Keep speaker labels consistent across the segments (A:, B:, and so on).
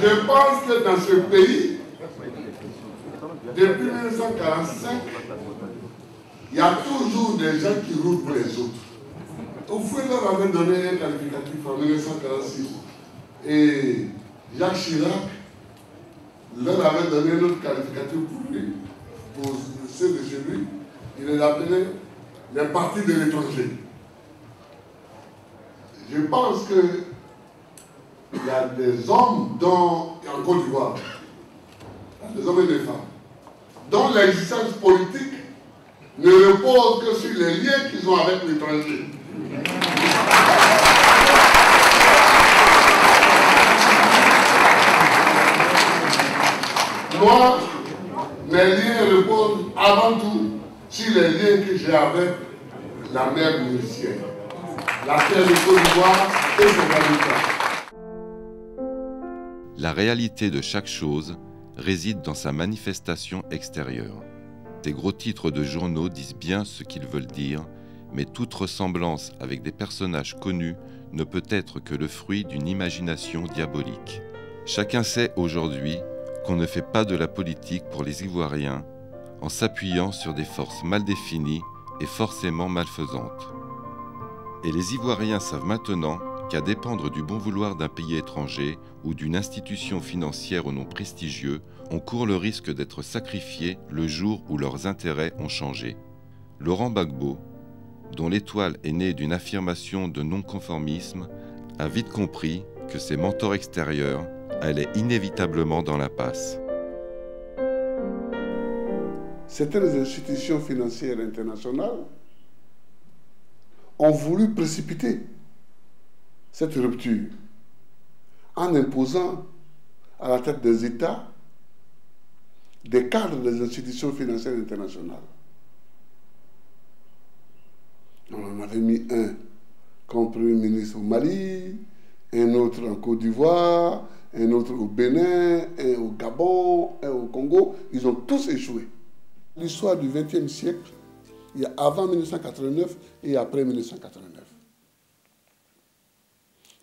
A: Je pense que dans ce pays, depuis 1945, il y a toujours des gens qui roulent pour les autres. Oufoué leur avait donné un qualificatif en 1946 et Jacques Chirac leur avait donné un autre qualificatif pour lui, pour ceux de chez lui. Il les appelait les partis de l'étranger. Je pense qu'il y a des hommes en Côte d'Ivoire, des hommes et des femmes, dont l'existence politique ne repose que sur les liens qu'ils ont avec l'étranger. Moi, mes liens reposent avant tout sur les liens que j'ai avec la mer musicienne, la terre de Côte d'Ivoire et ses habitants.
B: La réalité de chaque chose réside dans sa manifestation extérieure. Ces gros titres de journaux disent bien ce qu'ils veulent dire, mais toute ressemblance avec des personnages connus ne peut être que le fruit d'une imagination diabolique. Chacun sait aujourd'hui qu'on ne fait pas de la politique pour les Ivoiriens en s'appuyant sur des forces mal définies et forcément malfaisantes. Et les Ivoiriens savent maintenant qu'à dépendre du bon vouloir d'un pays étranger ou d'une institution financière au nom prestigieux, on court le risque d'être sacrifiés le jour où leurs intérêts ont changé. Laurent Gbagbo, dont l'étoile est née d'une affirmation de non-conformisme, a vite compris que ses mentors extérieurs allaient inévitablement dans la passe.
A: Certaines institutions financières internationales ont voulu précipiter cette rupture en imposant à la tête des États des cadres des institutions financières internationales. On en avait mis un comme Premier ministre au Mali, un autre en Côte d'Ivoire, un autre au Bénin, un au Gabon, un au Congo. Ils ont tous échoué. L'histoire du XXe siècle, il y a avant 1989 et après 1989.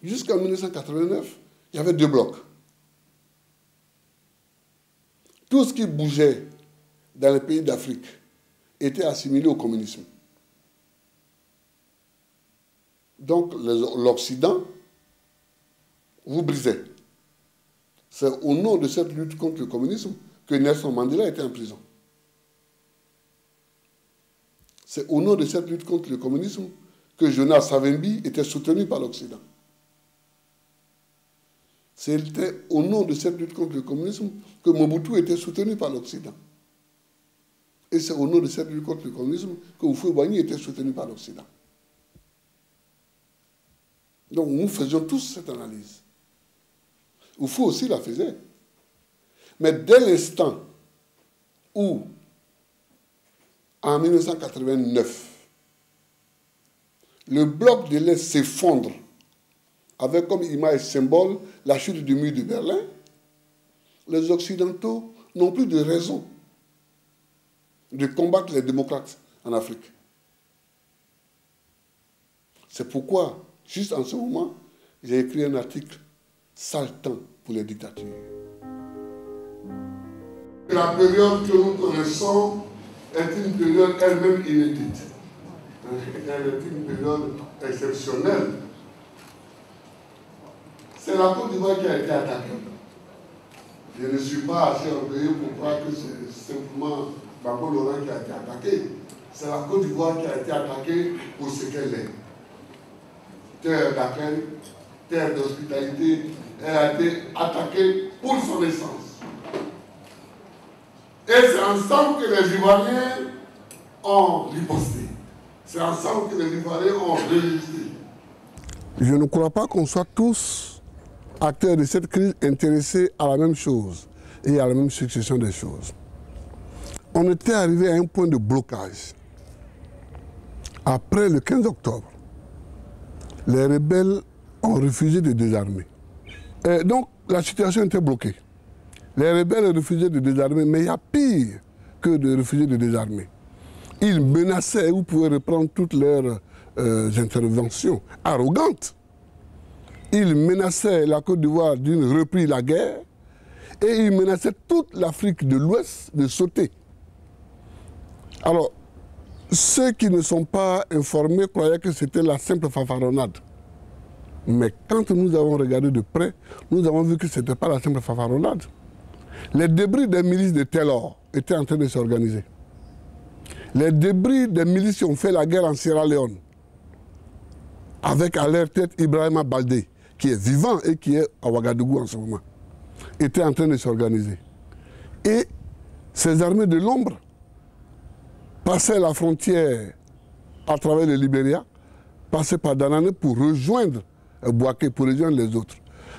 A: Jusqu'en 1989, il y avait deux blocs. Tout ce qui bougeait dans les pays d'Afrique était assimilé au communisme. Donc l'Occident vous brisait. C'est au nom de cette lutte contre le communisme que Nelson Mandela était en prison. C'est au nom de cette lutte contre le communisme que Jonas Savimbi était soutenu par l'Occident. C'était au nom de cette lutte contre le communisme que Mobutu était soutenu par l'Occident. Et c'est au nom de cette lutte contre le communisme que Houphouët-Boigny était soutenu par l'Occident. Donc nous faisions tous cette analyse. Houphouët aussi la faisait. Mais dès l'instant où, en 1989, le bloc de l'Est s'effondre avec comme image symbole la chute du mur de Berlin, les Occidentaux n'ont plus de raison de combattre les démocrates en Afrique. C'est pourquoi, juste en ce moment, j'ai écrit un article saltant pour les dictatures. La période que nous connaissons est une période elle-même inédite. Elle est une période exceptionnelle. C'est la Côte d'Ivoire qui a été attaquée. Je ne suis pas assez orgueilleux pour croire que c'est simplement Gbagbo Laurent qui a été attaqué. C'est la Côte d'Ivoire qui a été attaquée pour ce qu'elle est. Terre d'accueil, terre d'hospitalité, elle a été attaquée pour son essence. Et c'est ensemble que les Ivoiriens ont riposté. C'est ensemble que les Ivoiriens ont résisté. Je ne crois pas qu'on soit tous acteurs de cette crise intéressés à la même chose et à la même succession des choses. On était arrivé à un point de blocage. Après le 15 octobre, les rebelles ont refusé de désarmer. Et donc, la situation était bloquée. Les rebelles refusaient de désarmer, mais il y a pire que de refuser de désarmer. Ils menaçaient, vous pouvez reprendre toutes leurs interventions arrogantes. Ils menaçaient la Côte d'Ivoire d'une reprise de la guerre
C: Et il menaçait toute l'Afrique de l'Ouest de sauter. Alors, ceux qui ne sont pas informés croyaient que c'était la simple fanfaronnade. Mais quand nous avons regardé de près, nous avons vu que ce n'était pas la simple fanfaronnade. Les débris des milices de Taylor étaient en train de s'organiser. Les débris des milices qui ont fait la guerre en Sierra Leone, avec à leur tête Ibrahima Baldé, qui est vivant et qui est à Ouagadougou en ce moment, étaient en train de s'organiser. Et ces armées de l'ombre passaient la frontière à travers le Libéria, passaient par Danane pour rejoindre Bouaké, pour rejoindre les autres.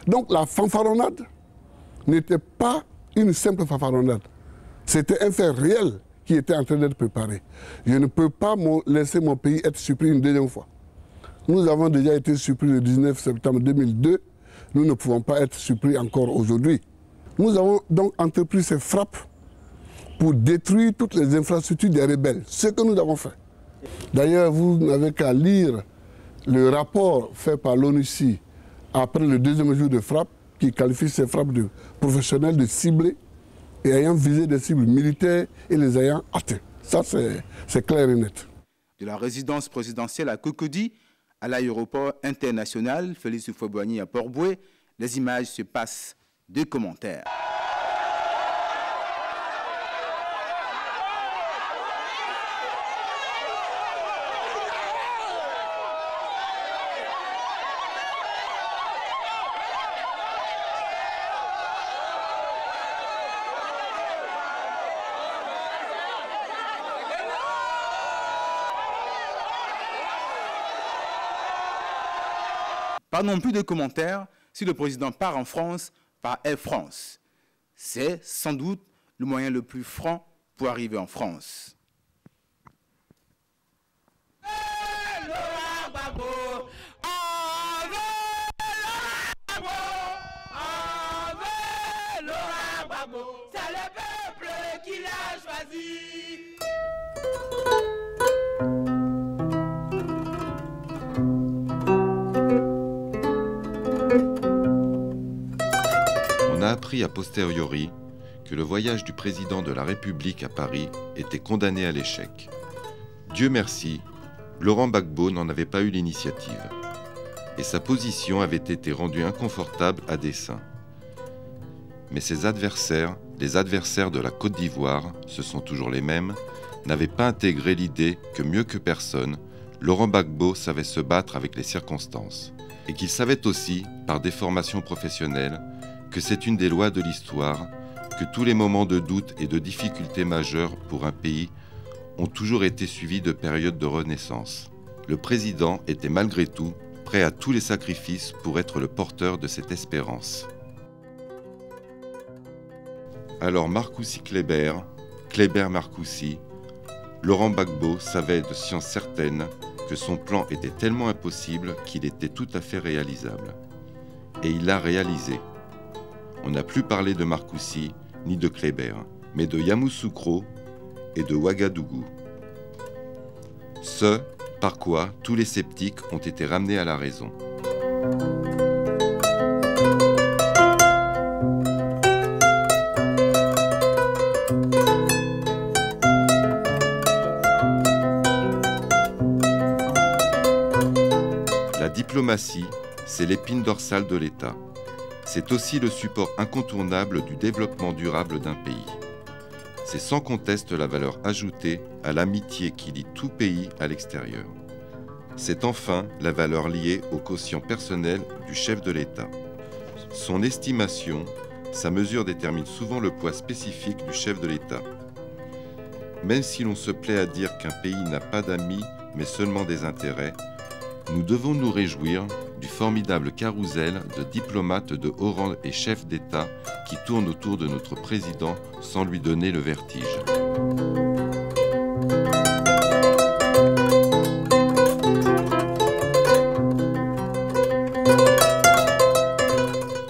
C: Donc la fanfaronnade n'était pas une simple fanfaronnade. C'était un fait réel qui était en train d'être préparé. Je ne peux pas laisser mon pays être surpris une deuxième fois. Nous avons déjà été surpris le 19 septembre 2002. Nous ne pouvons pas être surpris encore aujourd'hui. Nous avons donc entrepris ces frappes pour détruire toutes les infrastructures des rebelles. Ce que nous avons fait. D'ailleurs, vous n'avez qu'à lire le rapport fait par l'ONUCI après le deuxième jour de frappe, qui qualifie ces frappes de professionnelles, de ciblées, et ayant visé des cibles militaires et les ayant atteints. Ça, c'est clair et net.
D: De la résidence présidentielle à Cocody à l'aéroport international Félix Houphouët-Boigny à Port-Bouët, les images se passent de commentaires. Pas non plus de commentaires si le président part en France par Air France. C'est sans doute le moyen le plus franc pour arriver en France. C'est le peuple qui l'a choisi.
B: On a appris a posteriori que le voyage du président de la République à Paris était condamné à l'échec. Dieu merci, Laurent Gbagbo n'en avait pas eu l'initiative. Et sa position avait été rendue inconfortable à dessein. Mais ses adversaires, les adversaires de la Côte d'Ivoire, ce sont toujours les mêmes, n'avaient pas intégré l'idée que mieux que personne, Laurent Gbagbo savait se battre avec les circonstances. Et qu'il savait aussi, par des formations professionnelles, que c'est une des lois de l'histoire, que tous les moments de doute et de difficultés majeures pour un pays ont toujours été suivis de périodes de renaissance. Le président était malgré tout prêt à tous les sacrifices pour être le porteur de cette espérance. Alors Marcoussis-Kléber, Kléber-Marcoussis, Laurent Gbagbo savait de science certaine que son plan était tellement impossible qu'il était tout à fait réalisable. Et il l'a réalisé. On n'a plus parlé de Marcoussis ni de Kléber, mais de Yamoussoukro et de Ouagadougou. Ce par quoi tous les sceptiques ont été ramenés à la raison. La diplomatie, c'est l'épine dorsale de l'État. C'est aussi le support incontournable du développement durable d'un pays. C'est sans conteste la valeur ajoutée à l'amitié qui lie tout pays à l'extérieur. C'est enfin la valeur liée au quotient personnel du chef de l'État. Son estimation, sa mesure détermine souvent le poids spécifique du chef de l'État. Même si l'on se plaît à dire qu'un pays n'a pas d'amis, mais seulement des intérêts, nous devons nous réjouir du formidable carrousel de diplomates de haut rang et chefs d'État qui tournent autour de notre président sans lui donner le vertige.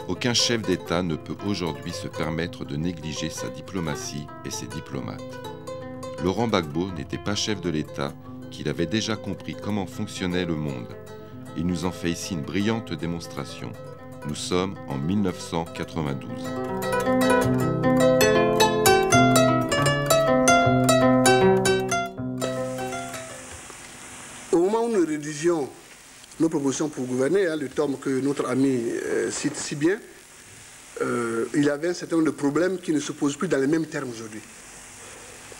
B: Aucun chef d'État ne peut aujourd'hui se permettre de négliger sa diplomatie et ses diplomates. Laurent Gbagbo n'était pas chef de l'État, qu'il avait déjà compris comment fonctionnait le monde. Il nous en fait ici une brillante démonstration. Nous sommes en 1992.
C: Au moment où nous rédigions nos propositions pour gouverner, le tome que notre ami cite si bien, il y avait un certain nombre de problèmes qui ne se posent plus dans les mêmes termes aujourd'hui.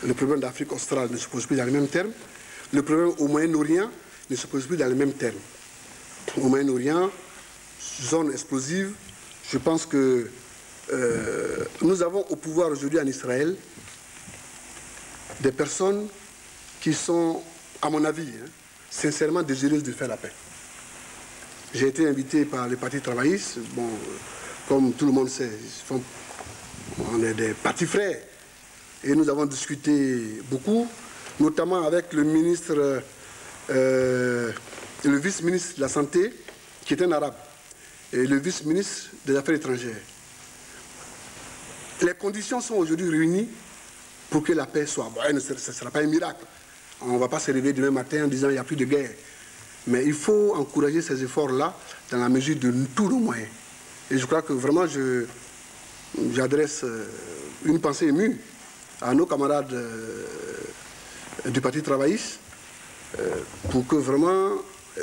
C: Le problème d'Afrique australe ne se pose plus dans les mêmes termes. Le problème au Moyen-Orient ne se pose plus dans les mêmes termes. Au Moyen-Orient, zone explosive, je pense que nous avons au pouvoir aujourd'hui en Israël des personnes qui sont, à mon avis, sincèrement désireuses de faire la paix. J'ai été invité par le Parti travailliste. Bon, comme tout le monde sait, on est des partis frères. Et nous avons discuté beaucoup, notamment avec le ministre, le vice-ministre de la Santé, qui est un arabe, et le vice-ministre des Affaires étrangères. Les conditions sont aujourd'hui réunies pour que la paix soit. Bon, ce ne sera pas un miracle. On ne va pas se réveiller demain matin en disant qu'il n'y a plus de guerre. Mais il faut encourager ces efforts-là dans la mesure de tous nos moyens. Et je crois que vraiment, j'adresse une pensée émue à nos camarades du Parti travailliste pour que vraiment,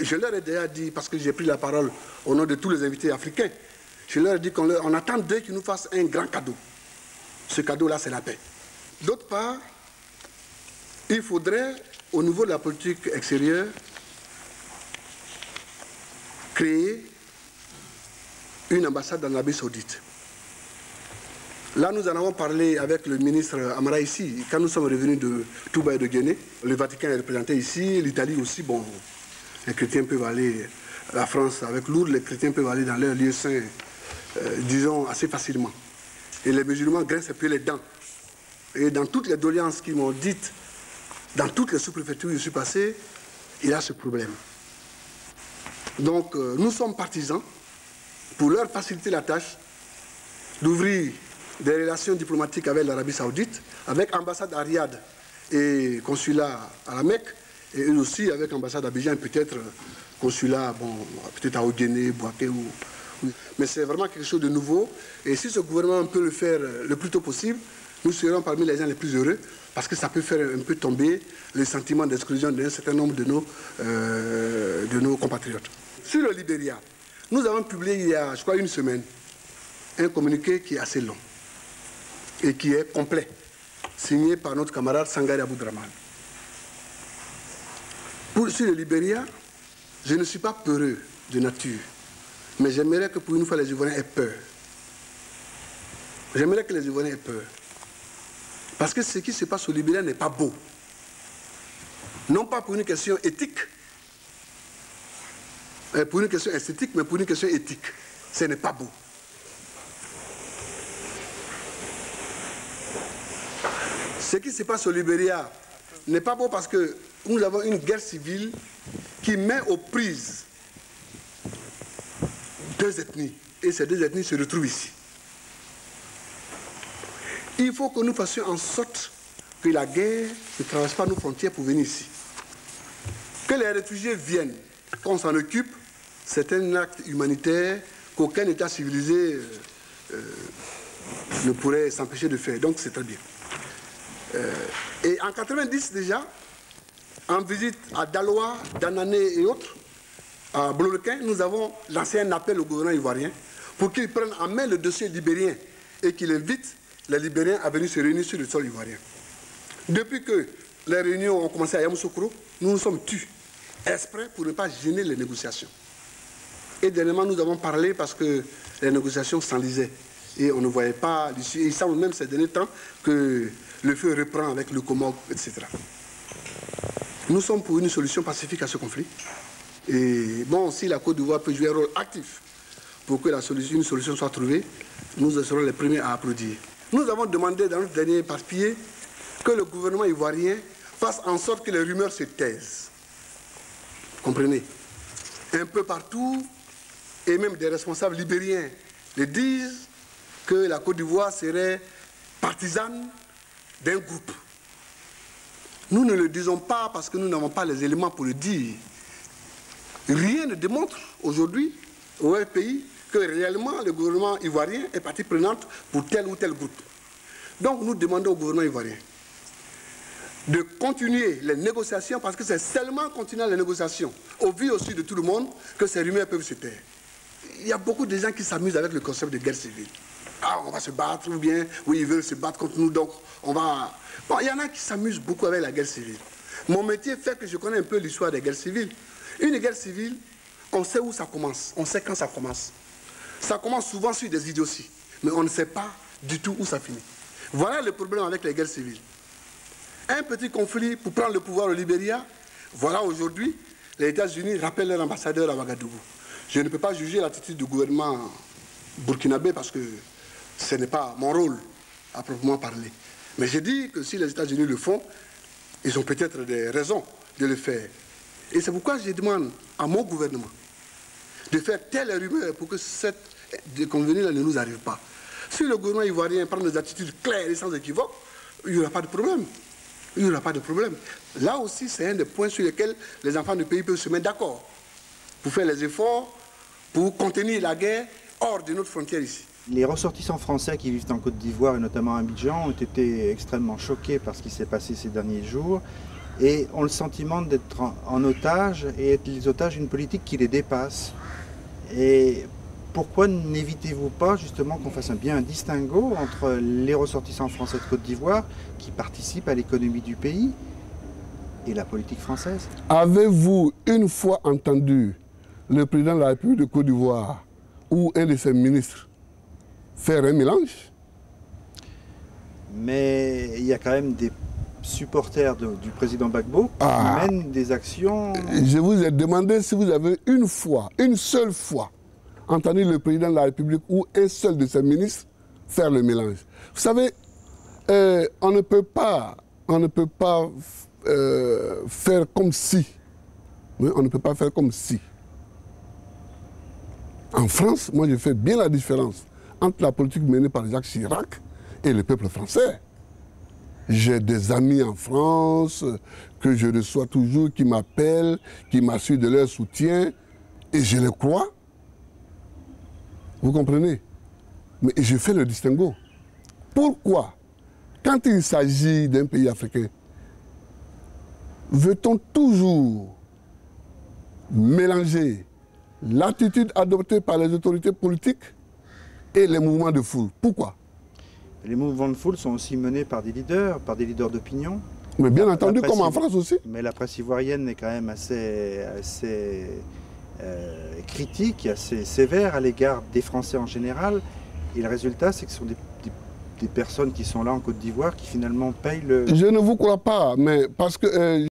C: je leur ai déjà dit, parce que j'ai pris la parole au nom de tous les invités africains, je leur ai dit qu'on attend d'eux qu'ils nous fassent un grand cadeau. Ce cadeau-là, c'est la paix. D'autre part, il faudrait, au niveau de la politique extérieure, créer une ambassade en Arabie Saoudite. Là, nous en avons parlé avec le ministre Amara ici, quand nous sommes revenus de Touba et de Guinée. Le Vatican est représenté ici, l'Italie aussi. Bon, les chrétiens peuvent aller, la France avec Lourdes, les chrétiens peuvent aller dans leur lieu saint, disons, assez facilement. Et les musulmans grincent un peu les dents. Et dans toutes les doléances qu'ils m'ont dites, dans toutes les sous-préfectures où je suis passé, il y a ce problème. Donc, nous sommes partisans, pour leur faciliter la tâche, d'ouvrir des relations diplomatiques avec l'Arabie Saoudite, avec ambassade à Riyad et consulat à la Mecque, et eux aussi avec ambassade à Abidjan et peut-être consulat, bon, peut-être à Oguéné, Bouaké ou... Mais c'est vraiment quelque chose de nouveau. Et si ce gouvernement peut le faire le plus tôt possible, nous serons parmi les gens les plus heureux, parce que ça peut faire un peu tomber le sentiment d'exclusion d'un certain nombre de nos compatriotes. Sur le Libéria, nous avons publié il y a, je crois, une semaine, un communiqué qui est assez long et qui est complet, signé par notre camarade Sangari Aboudraman. Sur le Libéria, je ne suis pas peureux de nature, mais j'aimerais que pour une fois les Ivoiriens aient peur. J'aimerais que les Ivoiriens aient peur. Parce que ce qui se passe au Libéria n'est pas beau. Non pas pour une question éthique, pour une question esthétique, mais pour une question éthique. Ce n'est pas beau. Ce qui se passe au Libéria n'est pas beau parce que nous avons une guerre civile qui met aux prises deux ethnies. Et ces deux ethnies se retrouvent ici. Il faut que nous fassions en sorte que la guerre ne traverse pas nos frontières pour venir ici. Que les réfugiés viennent, qu'on s'en occupe, c'est un acte humanitaire qu'aucun État civilisé ne pourrait s'empêcher de faire. Donc c'est très bien. Et en 90 déjà, en visite à Daloa, Danané et autres, à Blolequin, nous avons lancé un appel au gouvernement ivoirien pour qu'il prenne en main le dossier libérien et qu'il invite les Libériens à venir se réunir sur le sol ivoirien. Depuis que les réunions ont commencé à Yamoussoukro, nous nous sommes tus, exprès pour ne pas gêner les négociations. Et dernièrement, nous avons parlé parce que les négociations s'enlisaient et on ne voyait pas l'issue. Et il semble même ces derniers temps que le feu reprend avec le Comore, etc. Nous sommes pour une solution pacifique à ce conflit. Et bon, si la Côte d'Ivoire peut jouer un rôle actif pour que une solution soit trouvée, nous serons les premiers à applaudir. Nous avons demandé dans notre dernier papier que le gouvernement ivoirien fasse en sorte que les rumeurs se taisent. Comprenez? Un peu partout, et même des responsables libériens le disent, que la Côte d'Ivoire serait partisane d'un groupe. Nous ne le disons pas parce que nous n'avons pas les éléments pour le dire. Rien ne démontre aujourd'hui au pays que réellement le gouvernement ivoirien est partie prenante pour tel ou tel groupe. Donc nous demandons au gouvernement ivoirien de continuer les négociations, parce que c'est seulement en continuant les négociations, au vu aussi de tout le monde, que ces rumeurs peuvent se taire. Il y a beaucoup de gens qui s'amusent avec le concept de guerre civile. Ah, on va se battre, ou bien, oui, ils veulent se battre contre nous, donc on va... Bon, il y en a qui s'amusent beaucoup avec la guerre civile. Mon métier fait que je connais un peu l'histoire des guerres civiles. Une guerre civile, on sait où ça commence, on sait quand ça commence. Ça commence souvent sur des idioties, mais on ne sait pas du tout où ça finit. Voilà le problème avec les guerres civiles. Un petit conflit pour prendre le pouvoir au Libéria, voilà aujourd'hui, les États-Unis rappellent leur ambassadeur à Ouagadougou. Je ne peux pas juger l'attitude du gouvernement burkinabé parce que ce n'est pas mon rôle à proprement parler. Mais je dis que si les États-Unis le font, ils ont peut-être des raisons de le faire. Et c'est pourquoi je demande à mon gouvernement de faire telle rumeur pour que cette déconvenue-là ne nous arrive pas. Si le gouvernement ivoirien prend des attitudes claires et sans équivoque, il n'y aura pas de problème. Il n'y aura pas de problème. Là aussi, c'est un des points sur lesquels les enfants du pays peuvent se mettre d'accord pour faire les efforts, pour contenir la guerre hors de notre frontière ici.
E: Les ressortissants français qui vivent en Côte d'Ivoire et notamment à Abidjan ont été extrêmement choqués par ce qui s'est passé ces derniers jours et ont le sentiment d'être en otage et être les otages d'une politique qui les dépasse. Et pourquoi n'évitez-vous pas justement qu'on fasse bien un distinguo entre les ressortissants français de Côte d'Ivoire qui participent à l'économie du pays et la politique française?
C: Avez-vous une fois entendu le président de la République de Côte d'Ivoire ou un de ses ministres faire un mélange?
E: Mais il y a quand même des supporters du président Gbagbo qui mènent des actions...
C: Je vous ai demandé si vous avez une fois, une seule fois, entendu le président de la République ou un seul de ses ministres faire le mélange. Vous savez, on ne peut pas faire comme si. Oui, on ne peut pas faire comme si. En France, moi je fais bien la différence entre la politique menée par Jacques Chirac et le peuple français. J'ai des amis en France que je reçois toujours, qui m'appellent, qui m'assurent de leur soutien, et je les crois. Vous comprenez? Mais je fais le distinguo. Pourquoi? Quand il s'agit d'un pays africain, veut-on toujours mélanger l'attitude adoptée par les autorités politiques et les mouvements de foule? Pourquoi?
E: Les mouvements de foule sont aussi menés par des leaders d'opinion.
C: Mais bien entendu, comme en France aussi.
E: Mais la presse ivoirienne est quand même assez critique, assez sévère à l'égard des Français en général. Et le résultat, c'est que ce sont des personnes qui sont là en Côte d'Ivoire qui finalement payent le...
C: Je ne vous crois pas, mais parce que...